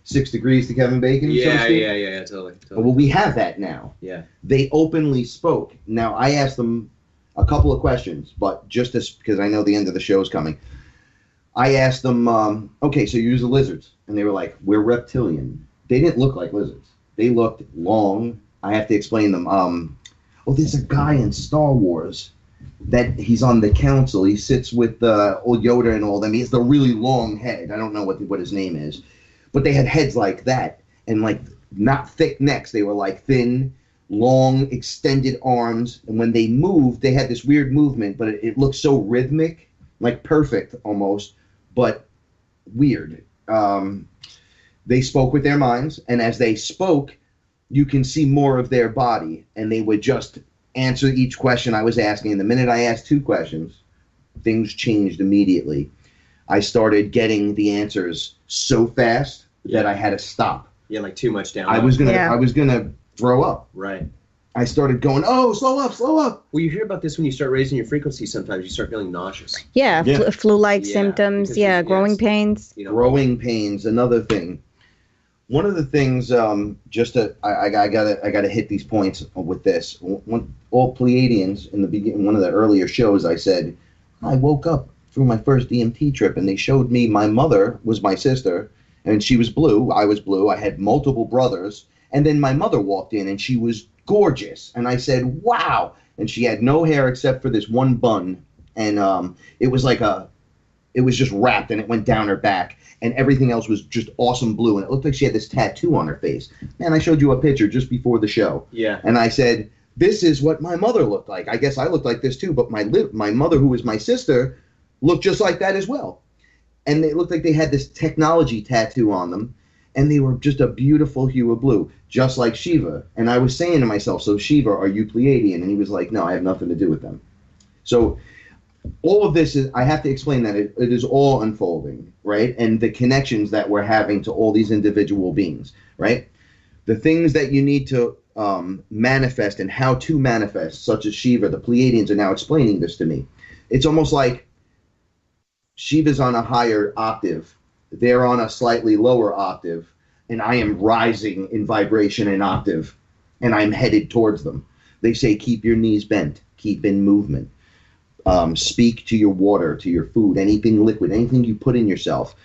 6 degrees to Kevin Bacon. Yeah, totally. Well, we have that now. Yeah. They openly spoke. Now, I asked them a couple of questions, but just because I know the end of the show is coming. I asked them, okay, so you use the lizards. And they were like, we're reptilian. They didn't look like lizards. They looked long. I have to explain them. There's a guy in Star Wars that he's on the council. He sits with old Yoda and all them. He has the really long head. I don't know what his name is, but they had heads like that and like not thick necks. They were like thin, long, extended arms. And when they moved, they had this weird movement, but it looked so rhythmic, like perfect almost, but weird. They spoke with their minds, and as they spoke, you can see more of their body, and they would just answer each question I was asking. And the minute I asked 2 questions, things changed immediately. I started getting the answers so fast that I had to stop. Yeah, like too much down. I was gonna throw up. Right. I started going, oh, slow up. Well, you hear about this when you start raising your frequency. Sometimes you start feeling nauseous. Yeah, Yeah. flu-like symptoms. Yeah, growing pains. You know, Growing pains, another thing. One of the things, I gotta hit these points with this. All Pleiadians in the beginning, one of the earlier shows, I said, I woke up through my first DMT trip, and they showed me my mother was my sister, and she was blue. I was blue. I had multiple brothers, and then my mother walked in, and she was gorgeous, and I said, wow. And she had no hair except for this one bun, and it was just wrapped, and it went down her back, and everything else was just awesome blue, and it looked like she had this tattoo on her face. Man, I showed you a picture just before the show. Yeah. And I said, this is what my mother looked like. I guess I looked like this too, but my mother, who was my sister, looked just like that as well. And they looked like they had this technology tattoo on them, and they were just a beautiful hue of blue, just like Shiva. And I was saying to myself, so Shiva, are you Pleiadian? And he was like, no, I have nothing to do with them. So all of this is, I have to explain that it is all unfolding, right? And the connections that we're having to all these individual beings, right? The things that you need to manifest and how to manifest, such as Shiva, the Pleiadians are now explaining this to me. It's almost like Shiva's on a higher octave, they're on a slightly lower octave, and I am rising in vibration and octave, and I'm headed towards them. They say, keep your knees bent, keep in movement, speak to your water, to your food, anything liquid, anything you put in yourself.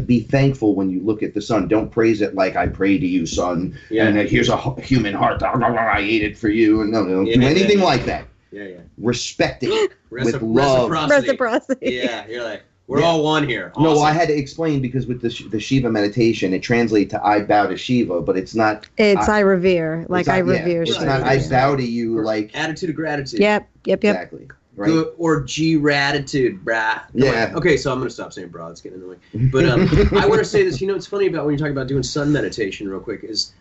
Be thankful when you look at the sun. Don't praise it like I pray to you, sun, and here's a human heart, I ate it for you. And no, don't do anything like that. Yeah. Respect it with love. Reciprocity. Yeah, you're like, we're all one here. Awesome. No, I had to explain because with the Shiva meditation, it translates to I bow to Shiva, but it's not. It's I revere, like I revere. It's not I bow to you, like attitude of gratitude. Yep. Exactly. Right. Good, or G-ratitude, brah. Yeah. Okay, so I'm going to stop saying brah. It's getting annoying. But I want to say this. You know, it's funny about when you're talking about doing sun meditation real quick is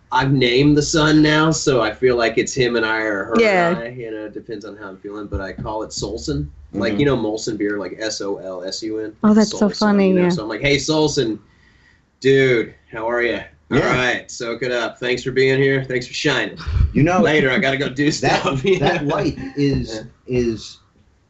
I've named the sun now, so I feel like it's him and I or her and I. You know, it depends on how I'm feeling, but I call it Solson. Mm-hmm. Like, you know, Molson beer, like Solsun. Oh, that's so funny, you know? yeah. So I'm like, hey, Solson, dude, how are you? All right, soak it up. Thanks for being here. Thanks for shining. You know, later I got to go do stuff. That light is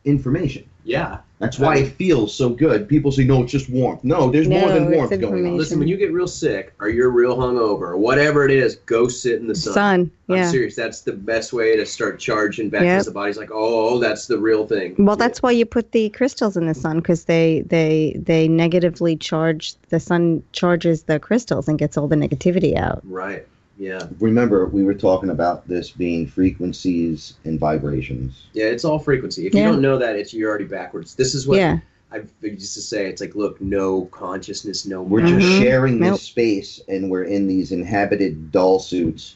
information. Yeah. That's why it feels so good. People say, no, it's just warmth. No, there's more than warmth going on. Listen, when you get real sick or you're real hungover or whatever it is, go sit in the sun. I'm serious. That's the best way to start charging back because the body's like, oh, that's the real thing. Well, that's why you put the crystals in the sun because they negatively charge. The sun charges the crystals and gets all the negativity out. Right. Yeah. Remember, we were talking about this being frequencies and vibrations. Yeah, it's all frequency. If you don't know that, you're already backwards. This is what I used to say. It's like, look, no consciousness, no. We're just sharing this space, and we're in these inhabited doll suits.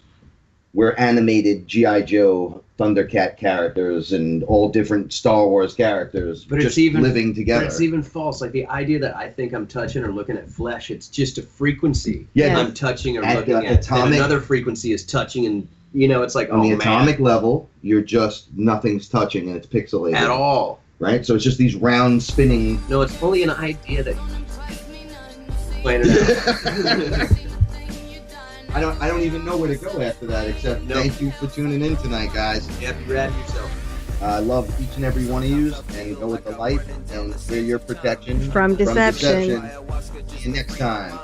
We're animated G.I. Joe, Thundercat characters, and all different Star Wars characters, but just living together. But it's even false. Like the idea that I think I'm touching or looking at flesh, it's just a frequency. Yeah, I'm touching or looking at. And another frequency is touching, and you know, it's like on the atomic level, you're just nothing's touching, and it's pixelated at all. Right? So it's just these round spinning. No, it's only an idea that. Plan it out. I don't even know where to go after that except thank you for tuning in tonight, guys. Yeah, be rad yourself. I love each and every one of you, and go with the light and clear your protection from deception. See you next time.